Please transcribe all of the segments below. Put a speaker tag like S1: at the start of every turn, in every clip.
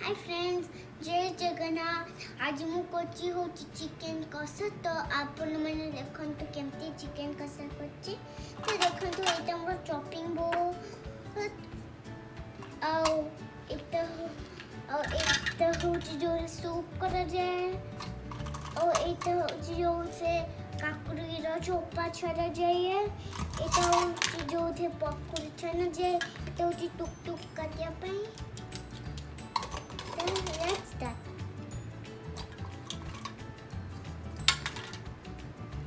S1: Hi friends, जय जगन्नाथ। आज मु कोची होची चिकन कषा। तो आपण माने देखंतु केमती चिकन कषा करची। तो देखंतु एटा मोर चॉपिंग बोर्ड आउ एटा होची जो सूप करा जाए और एटा होची जो से काकुड़ी रो चोपा छड़ा जाए। एटा होची जो थे पकोड़ी छना जाए। एटा होची टुक टुक काटिया पई। Let's start.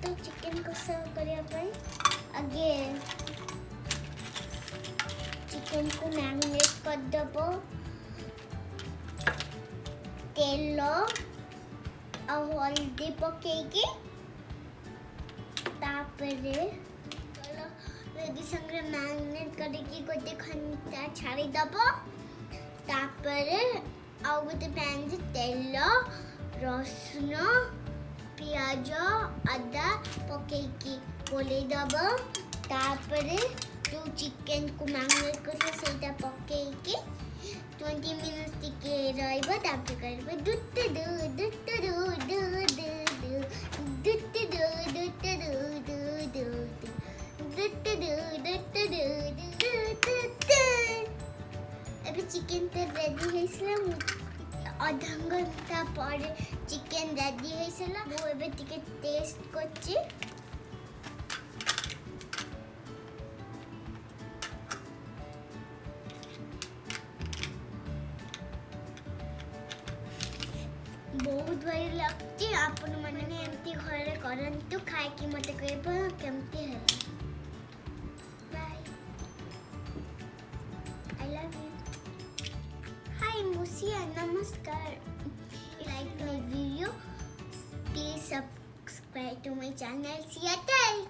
S1: तो चिकन को सर्व करिया पर आगे चिकन को मैरिनेट कर दबो। तेल और हल्दी पकेगी तापरे रेडी संगे मैरिनेट करके गोटे घंटा छाड़ी दबो। तापरे आउ गोटे पैन रे तेल रसुन पियाज अदा पकेकी गोले दब। तापरे जो चिकन को मैरिनेट कर सेटा पकेकी 20 मिनट्स टिके रहइबो। तापर करबो दुत्त दु दुत्त दु दु दु दु दुत्त दु दुत्त दु दु दु दुत्त दु दुत्त दु दु। अभी चिकन तो रेडी है। आधा घंटा पर चिकन रेडी है। वो एबे टिके टेस्ट करछि। बहुत भल लगछि। आपन माने एमती घरे करंतु खाइ कि मते कहबो केमती है। Bye, I love you. Hi Musia, namaskar. If you like my video, please subscribe to my channel. See you.